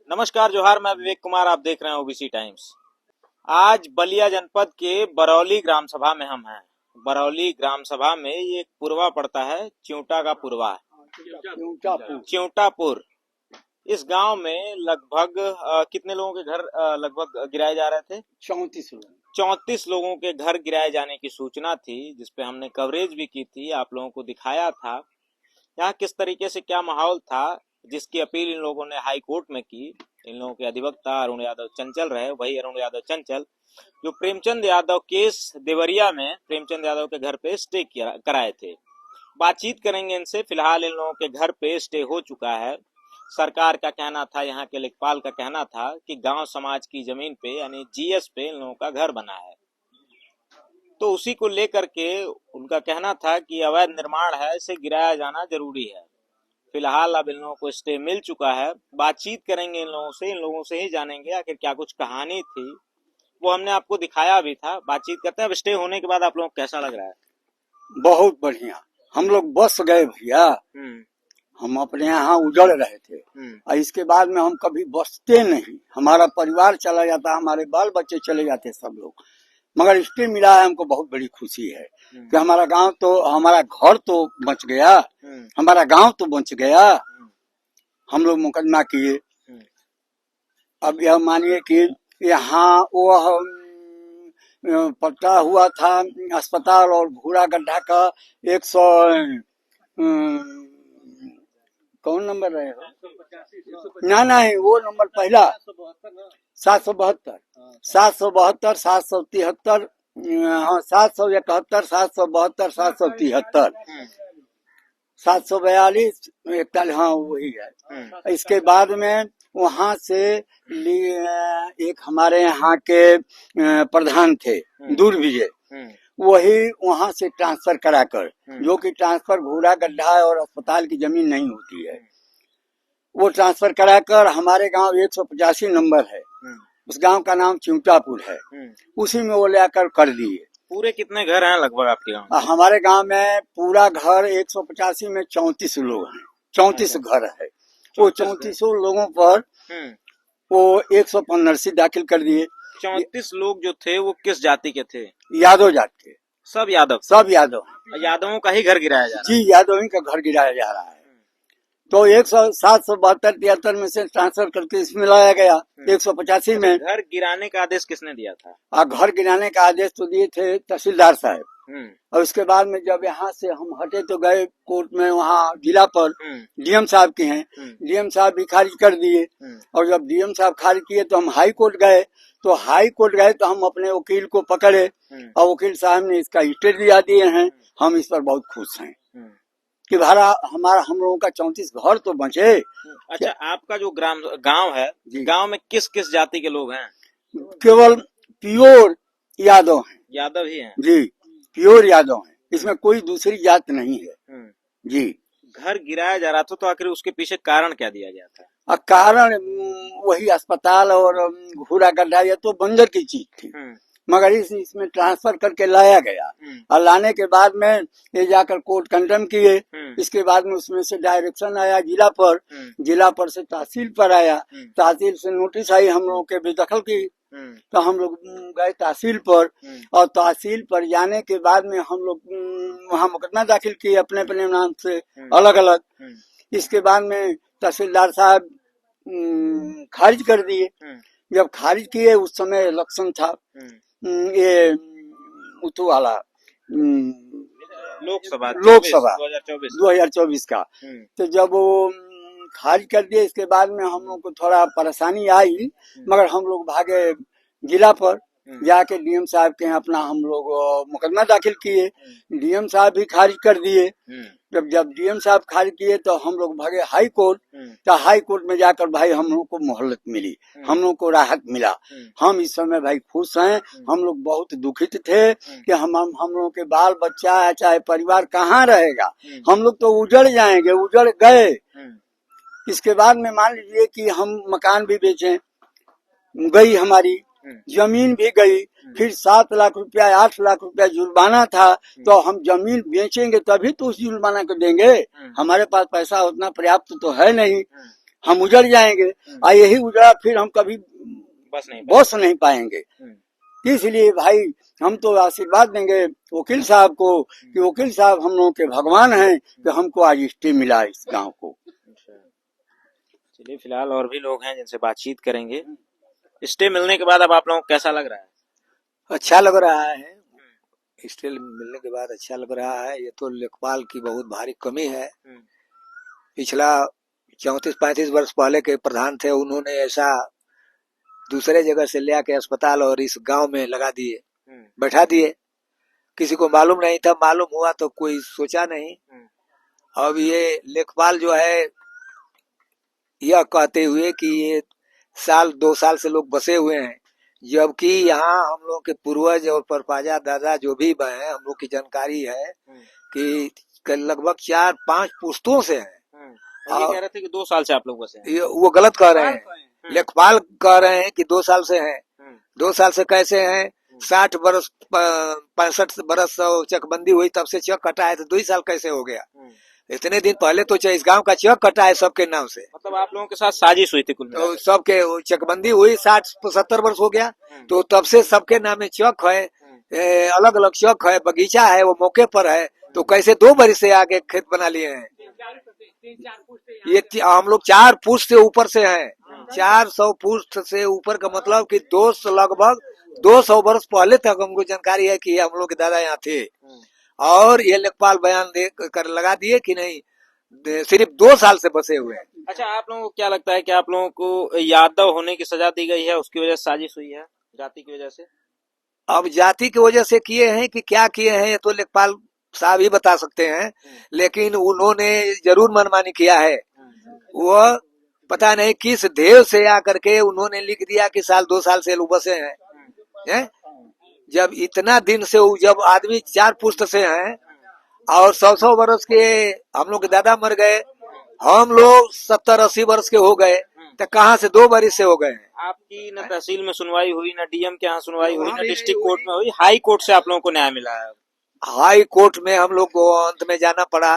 नमस्कार जोहार, मैं विवेक कुमार। आप देख रहे हैं ओबीसी टाइम्स। आज बलिया जनपद के बरौली ग्राम सभा में हम हैं। बरौली ग्राम सभा में ये एक पुरवा पड़ता है, चिंटा का पुरवा, चिंटापुर। इस गांव में लगभग कितने लोगों के घर लगभग गिराए जा रहे थे? 34 लोगों के घर गिराए जाने की सूचना थी, जिसपे हमने कवरेज भी की थी, आप लोगों को दिखाया था यहाँ किस तरीके से क्या माहौल था, जिसकी अपील इन लोगों ने हाई कोर्ट में की। इन लोगों के अधिवक्ता अरुण यादव चंचल रहे, वही अरुण यादव चंचल जो प्रेमचंद यादव केस देवरिया में प्रेमचंद यादव के घर पे स्टे कराए थे। बातचीत करेंगे इनसे। फिलहाल इन लोगों के घर पे स्टे हो चुका है। सरकार का कहना था, यहाँ के लेखपाल का कहना था कि गांव समाज की जमीन पे यानी जीएस पे इन लोगों का घर बना है, तो उसी को लेकर के उनका कहना था कि अवैध निर्माण है, इसे गिराया जाना जरूरी है। फिलहाल अब इन लोगों को स्टे मिल चुका है। बातचीत करेंगे इन लोगों से ही जानेंगे आखिर क्या कुछ कहानी थी, वो हमने आपको दिखाया भी था। बातचीत करते हैं। अब स्टे होने के बाद आप लोगों को कैसा लग रहा है? बहुत बढ़िया। हम लोग बस गए भैया, हम अपने यहाँ उजड़ रहे थे और इसके बाद में हम कभी बसते नहीं। हमारा परिवार चला जाता, हमारे बाल बच्चे चले जाते सब लोग, मगर स्टे मिला है। हमको बहुत बड़ी खुशी है कि हमारा गांव तो, हमारा घर तो बच गया, हमारा गांव तो बच गया। हम लोग मुकदमा किए। अब यह मानिए कि यहाँ वो पट्टा हुआ था अस्पताल और भूरा गड्ढा का 100 कौन नंबर रहे हो? नहीं, वो नंबर पहला 772, 772, 773, हाँ 771, 772, 773, 742, 41, हाँ वही है। इसके बाद में वहाँ से एक हमारे यहाँ के प्रधान थे दूर विजय, वही वहाँ से ट्रांसफर कराकर, जो कि ट्रांसफर भूरा गड्ढा और अस्पताल की जमीन नहीं होती है, वो ट्रांसफर कराकर हमारे गांव 185 नंबर है, उस गांव का नाम चिंटापुर है, उसी में वो लेकर कर दिए। पूरे कितने घर हैं लगभग आपके गांव? हमारे गांव में पूरा घर 185 में 34 लोग हैं, 34 घर है। वो 34 लोगों पर वो 185 दाखिल कर दिए। 34 लोग जो थे वो किस जाति के थे? यादव जाति के। सब यादव? सब यादव। यादवों का ही घर गिराया जा रहा है? जी, यादव ही का घर गिराया जा रहा है। तो 772, 73 में से ट्रांसफर करके इसमें लाया गया 185 में। घर गिराने का आदेश किसने दिया था? घर गिराने का आदेश तो दिए थे तहसीलदार साहब, और उसके बाद में जब यहाँ से हम हटे तो गए कोर्ट में, वहाँ जिला पर डीएम साहब के हैं, डीएम साहब भी खारिज कर दिए। और जब डीएम साहब खारिज किए तो हम हाई कोर्ट गए, तो हाई कोर्ट गए तो हम अपने वकील को पकड़े और वकील साहब ने इसका स्टे दिया दिए हैं। हम इस पर बहुत खुश हैं कि हम लोगों का 34 घर तो बचे। अच्छा, आपका जो गांव है, गांव में किस किस जाति के लोग हैं? केवल प्योर यादव हैं। यादव ही हैं? जी, प्योर यादव हैं, इसमें कोई दूसरी जात नहीं है। जी। घर गिराया जा रहा था तो आखिर उसके पीछे कारण क्या दिया गया था? कारण वही अस्पताल और भूरा गड्ढा, ये तो बंजर की चीज थी, मगर इसमें ट्रांसफर करके लाया गया। और लाने के बाद में ये जाकर कोर्ट कंडेम किए। इसके बाद में उसमें से डायरेक्शन आया जिला पर, जिला पर से तहसील पर आया, तहसील से नोटिस आई, हम लोगों के बेदखल की। तो हम लोग गए तहसील पर, और तहसील पर जाने के बाद में हम लोग वहाँ मुकदमा दाखिल किए अपने अपने नाम से अलग अलग। इसके बाद में तहसीलदार साहब खारिज कर दिए। जब खारिज किए उस समय इलेक्शन था, ये उतू वाला लोकसभा 2024 का। तो जब वो खारिज कर दिए, इसके बाद में हम लोग को थोड़ा परेशानी आई, मगर हम लोग भागे जिला पर, जाके डीएम साहब के अपना हम लोग मुकदमा दाखिल किए। डीएम साहब भी खारिज कर दिए। जब डीएम साहब खारिज किए तो हम लोग भागे हाई कोर्ट। तो हाई कोर्ट में जाकर भाई हम लोग को मोहलत मिली, हम लोग को राहत मिला। हम इस समय भाई खुश हैं। हम लोग बहुत दुखित थे कि हम लोगों के बाल बच्चा चाहे परिवार कहाँ रहेगा, हम लोग तो उजड़ जाएंगे, उजड़ गए। इसके बाद में मान लीजिए कि हम मकान भी बेचे, गई हमारी जमीन भी गई, फिर 7 लाख रुपया 8 लाख रुपया जुर्माना था। तो हम जमीन बेचेंगे तभी तो उस जुर्माना को देंगे, हमारे पास पैसा उतना पर्याप्त तो है नहीं। हम उजड़ जाएंगे और यही उजड़ा फिर हम कभी बस नहीं पाएंगे। इसलिए भाई हम तो आशीर्वाद देंगे वकील साहब को कि वकील साहब हम लोगों के भगवान हैं कि हमको आज स्टे मिला इस गांव को। चलिए फिलहाल और भी लोग हैं जिनसे बातचीत करेंगे। स्टे मिलने के बाद अब आप लोगों को कैसा लग रहा है? अच्छा लग रहा है, स्टे मिलने के बाद अच्छा लग रहा है। ये तो लेखपाल की बहुत भारी कमी है। पिछला 34-35 वर्ष पहले के प्रधान थे, उन्होंने ऐसा दूसरे जगह से ले आके अस्पताल और इस गांव में लगा दिए, बैठा दिए। किसी को मालूम नहीं था, मालूम हुआ तो कोई सोचा नहीं। अब ये लेखपाल जो है यह कहते हुए कि ये 2 साल से लोग बसे हुए हैं, जबकि यहाँ हम लोग के पूर्वज और परपाजा दादा जो भी हैं, हम लोग की जानकारी है कि लगभग 4-5 पुश्तों से है। ये कह रहे थे कि 2 साल से आप लोग बसे हैं। वो गलत कह रहे हैं। लेखपाल कह रहे हैं कि 2 साल से हैं। 2 साल से कैसे हैं? 60 बरस 65 बरस चकबंदी हुई तब से चक कटा है, तो 2 साल कैसे हो गया? इतने दिन पहले तो इस गांव का चक कटा है सबके नाम से। मतलब आप लोगों के साथ साजिश हुई थी कुल मिलाकर? तो सबके चकबंदी हुई 60-70 वर्ष हो गया, तो तब से सबके नाम में चक है, अलग अलग चक है, बगीचा है, वो मौके पर है। तो कैसे 2 बरस से आगे खेत बना लिए हैं? ये हम लोग 4 पुश्त से ऊपर से हैं। 400 पुश्त से ऊपर का मतलब कि लगभग 200 वर्ष पहले तक हमको जानकारी है कि हम लोग के दादा यहाँ थे। और ये लेखपाल बयान दे कर लगा दिए कि नहीं, सिर्फ 2 साल से बसे हुए हैं। अच्छा, आप लोगों को क्या लगता है कि आप लोगों को यादव होने की सजा दी गई है, उसकी वजह से साजिश हुई है जाति की वजह से? अब जाति की वजह से किए हैं कि क्या किए हैं ये तो लेखपाल साहब ही बता सकते हैं, लेकिन उन्होंने जरूर मनमानी किया है। वो पता नहीं किस ध्येय से आकर के उन्होंने लिख दिया कि 2 साल से लोग बसे हैं। जब इतना दिन से जब आदमी 4 पुश्त से हैं और 100 वर्ष के हम लोग के दादा मर गए, हम लोग 70-80 वर्ष के हो गए, तो कहाँ से 2 बरस से हो गए हैं? आपकी न तहसील में सुनवाई हुई, न डीएम के यहाँ सुनवाई हुई, न डिस्ट्रिक्ट कोर्ट में हुई, हाई कोर्ट से आप लोगों को न्याय मिला है। हाई कोर्ट में हम लोग को अंत में जाना पड़ा,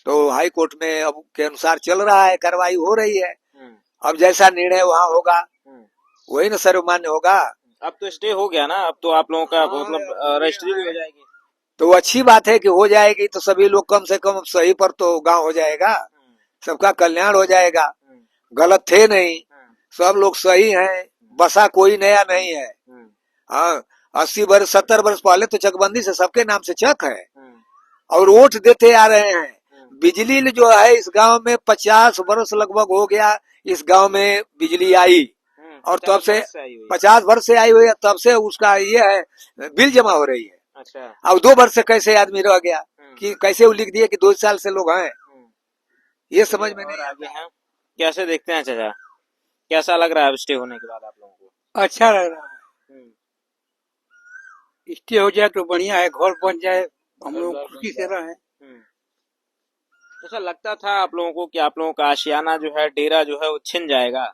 तो हाई कोर्ट में अब के अनुसार चल रहा है, कार्रवाई हो रही है। अब जैसा निर्णय वहाँ होगा वही न सर्वमान्य होगा। अब तो स्टे हो गया ना, अब तो आप लोगों का मतलब रजिस्ट्री भी हो जाएगी, तो अच्छी बात है कि हो जाएगी, तो सभी लोग कम से कम सही पर तो गांव हो जाएगा, सबका कल्याण हो जाएगा। गलत थे नहीं, सब लोग सही हैं, बसा कोई नया नहीं है। हाँ, 80 वर्ष 70 वर्ष पहले तो चकबंदी से सबके नाम से चक है और वोट देते आ रहे हैं। बिजली जो है इस गांव में 50 वर्ष लगभग हो गया, इस गांव में बिजली आई और तब से 50 वर्ष से आई हुई है, तब से उसका ये है बिल जमा हो रही है। अच्छा, अब 2 वर्ष से कैसे आदमी रह गया कि कैसे वो लिख दिए कि 2 साल से लोग हैं, ये समझ में नहीं आगे हैं। कैसे देखते हैं चाचा, कैसा लग रहा है स्टे होने के बाद आप लोगों को? अच्छा लग रहा है, स्टे हो जाए तो बढ़िया है, घर बन जाए, हम लोग खुशी से रहें। ऐसा लगता था आप लोगों को कि आप लोगों का आशियाना जो है, डेरा जो है वो छिन जाएगा?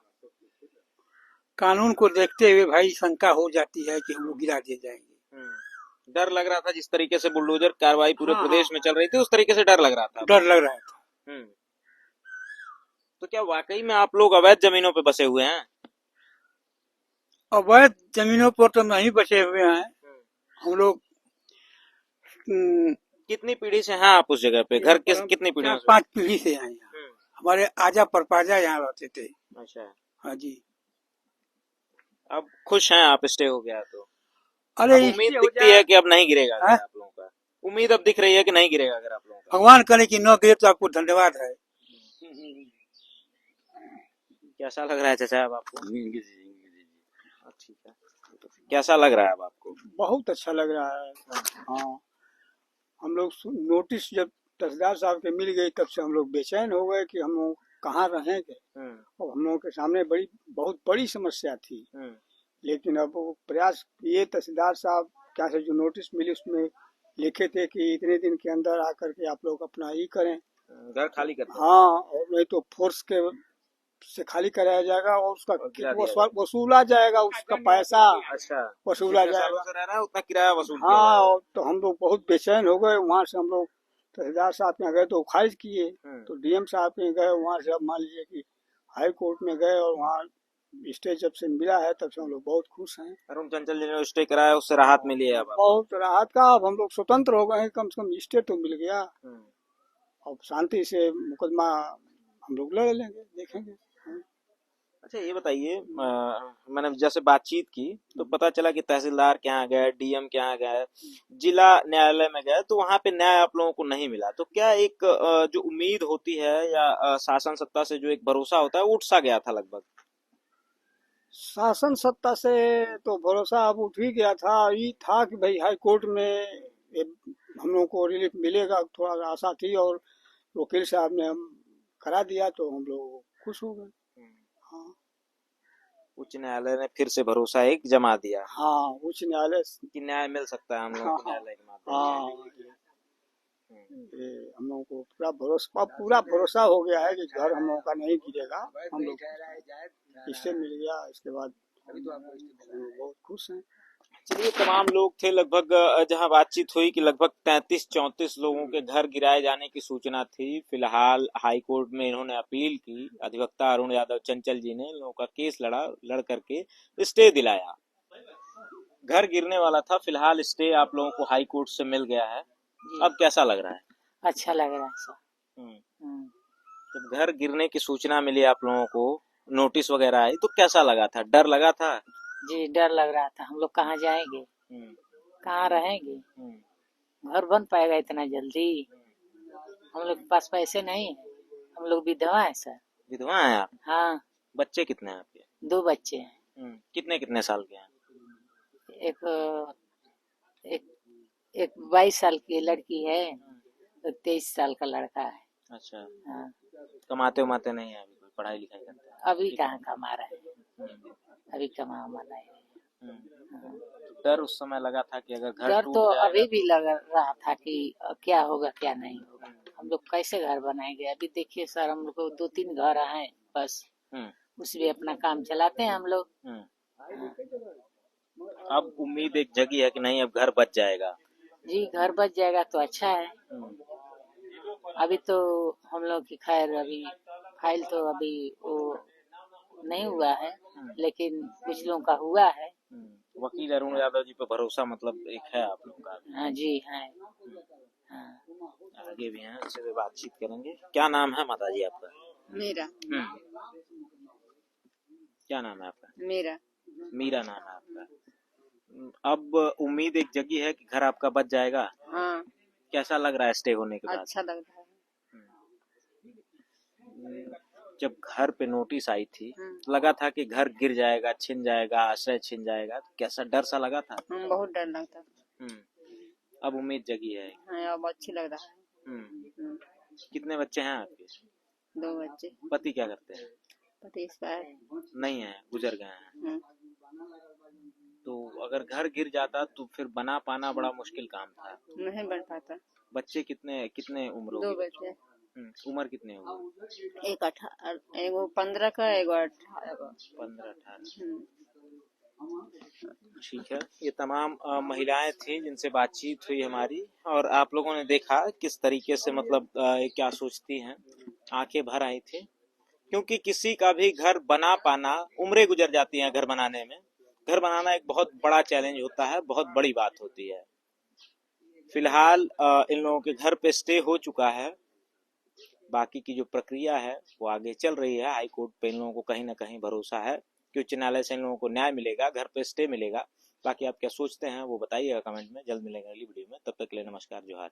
कानून को देखते हुए भाई शंका हो जाती है कि हम लोग गिरा दिए जाएंगे। डर लग रहा था, जिस तरीके से बुलडोजर कार्रवाई पूरे प्रदेश में चल रही थी, उस तरीके से डर लग रहा था? डर लग रहा था। तो क्या वाकई में आप लोग अवैध जमीनों पे बसे हुए हैं? अवैध जमीनों पर तो नहीं बचे हुए हैं हम लोग। कितनी पीढ़ी से हैं आप उस जगह पे? घर कितनी पीढ़ी? 5 पीढ़ी से हैं यहाँ। हमारे आजा परपाजा यहाँ रहते थे। अच्छा, हाँ जी। अब खुश हैं आप, स्टे हो गया तो? अरे उम्मीद दिखती है कि अब नहीं गिरेगा आप लोगों का? उम्मीद अब दिख रही है कि नहीं गिरेगा अगर आप लोगों का? भगवान करे कि न गिरे तो आपको धन्यवाद है। कैसा लग रहा है चाचा अब आपको? ठीक है, कैसा लग रहा है अब आपको? बहुत अच्छा लग रहा है। हाँ, हम लोग नोटिस जब तहसीलदार साहब के मिल गई तब से हम लोग बेचैन हो गए कि हम लोग कहाँ रहेंगे। और हम लोगों के सामने बहुत बड़ी समस्या थी, लेकिन अब वो प्रयास किए तहसीलदार साहब क्या से जो नोटिस मिली उसमें लिखे थे कि इतने दिन के अंदर आकर के आप लोग अपना ही करें, घर खाली कर। हाँ, और नहीं तो फोर्स के से खाली कराया जाएगा और उसका वसूला जाएगा, उसका पैसा वसूला जाएगा, उतना किराया वसूल। हाँ, तो हम लोग बहुत बेचैन हो गए। वहाँ से हम लोग तहसीलदार साहब के गए तो खारिज किए, तो डीएम साहब के गए, वहाँ से अब मान लीजिए कि हाई कोर्ट में गए और वहाँ स्टे जब से मिला है तब से हम लोग बहुत खुश हैं। अरुण चंचल जी ने स्टे कराया, उससे राहत मिली है अब आपको? बहुत राहत का, अब हम लोग स्वतंत्र हो गए हैं, कम से कम स्टे तो मिल गया। अब शांति से मुकदमा हम लोग लड़ लेंगे, देखेंगे। अच्छा ये बताइए, मैंने जैसे बातचीत की तो पता चला कि तहसीलदार के यहाँ गए, डीएम के यहाँ गए, जिला न्यायालय में गए, तो वहां पे न्याय आप लोगों को नहीं मिला। तो क्या एक जो उम्मीद होती है या शासन सत्ता से जो एक भरोसा होता है, वो उठ सा गया था लगभग? शासन सत्ता से तो भरोसा अब उठ ही गया था। ये था कि भाई हाई कोर्ट में हम लोगों को रिलीफ मिलेगा, थोड़ा आशा थी, और वकील साहब ने हम करा दिया तो हम लोग खुश हो गए। हाँ उच्च न्यायालय ने फिर से भरोसा एक जमा दिया। हाँ, उच्च न्यायालय कि न्याय मिल सकता है हम लोगों को न्यायालय के माध्यम से। हाँ, ये हम लोगों को पूरा भरोसा हो गया है कि घर हम लोगों का नहीं गिरेगा। हम लोग इससे मिल गया, इसके बाद बहुत खुश हैं। चलिए, तमाम लोग थे लगभग, जहां बातचीत हुई कि लगभग 33-34 लोगों के घर गिराए जाने की सूचना थी। फिलहाल हाई कोर्ट में इन्होंने अपील की, अधिवक्ता अरुण यादव चंचल जी ने इन लोगों का केस लड़ करके स्टे दिलाया। घर गिरने वाला था, फिलहाल स्टे आप लोगों को हाई कोर्ट से मिल गया है। अब कैसा लग रहा है? अच्छा लग रहा है सर। जब घर गिरने की सूचना मिली आप लोगों को, नोटिस वगैरह आई, तो कैसा लगा था? डर लगा था? जी डर लग रहा था, हम लोग कहाँ जाएंगे, कहाँ रहेंगे, घर बन पाएगा इतना जल्दी? हम लोग के पास पैसे नहीं है, हम लोग विधवा है सर। विधवा हैं आप? हाँ। बच्चे कितने हैं आपके? 2 बच्चे हैं। कितने कितने साल के हैं? एक एक एक 22 साल की लड़की है, एक 23 साल का लड़का है। अच्छा। हाँ। कमाते उमाते नहीं है अभी? कोई पढ़ाई लिखाई करते हैं? अभी कहाँ कमा रहे हैं, अभी कमा नहीं है। डर उस समय लगा था कि अगर घर डर टूट तो जाएगा अभी भी लग रहा था कि क्या होगा क्या नहीं होगा, हम लोग कैसे घर बनाएंगे। अभी देखिए सर, हम लोग को 2-3 घर हैं बस, उसमें अपना काम चलाते हैं हम लोग। अब उम्मीद एक जगी है कि नहीं, अब घर बच जाएगा। जी घर बच जाएगा तो अच्छा है। अभी तो हम लोग की खैर अभी फाइल तो अभी वो नहीं हुआ है, लेकिन कुछ लोगों का हुआ है। वकील अरुण यादव जी पे भरोसा मतलब एक है आप लोग का? हाँ जी है। हाँ। आगे भी हैं, उससे भी बातचीत करेंगे। क्या नाम है माता जी आपका? मेरा। क्या नाम है आपका? मेरा। मीरा नाम है आपका। अब उम्मीद एक जगी है कि घर आपका बच जाएगा। हाँ। कैसा लग रहा है स्टे होने के बाद? अच्छा लग रहा है। जब घर पे नोटिस आई थी, लगा था कि घर गिर जाएगा, छिन जाएगा, आश्रय छिन जाएगा, तो कैसा डर सा लगा था? बहुत डर लगता था। अब उम्मीद जगी है। हाँ, अब अच्छी लग रहा है। कितने बच्चे हैं आपके? 2 बच्चे। पति क्या करते हैं? पति एक्सपायर नहीं है, गुजर गए हैं। तो अगर घर गिर जाता तो फिर बना पाना बड़ा मुश्किल काम था। नहीं बन पाता। बच्चे कितने कितने उम्र होगी? 2 बच्चे। उम्र कितने होगी? एक 18, एगो 15 का, एगो 18 का। 15-18। ठीक है, ये तमाम महिलाएं थी जिनसे बातचीत हुई हमारी, और आप लोगों ने देखा किस तरीके से मतलब क्या सोचती हैं। आंखें भर आई थी, क्योंकि किसी का भी घर बना पाना, उम्रें गुजर जाती हैं घर बनाने में। घर बनाना एक बहुत बड़ा चैलेंज होता है, बहुत बड़ी बात होती है। फिलहाल इन लोगों के घर पे स्टे हो चुका है, बाकी की जो प्रक्रिया है वो आगे चल रही है। हाई कोर्ट पे इन लोगों को कहीं ना कहीं भरोसा है कि उच्च न्यायालय से इन लोगों को न्याय मिलेगा, घर पे स्टे मिलेगा। बाकी आप क्या सोचते हैं वो बताइएगा कमेंट में। जल्द मिलेंगे अगली वीडियो में, तब तक के लिए नमस्कार, जोहार।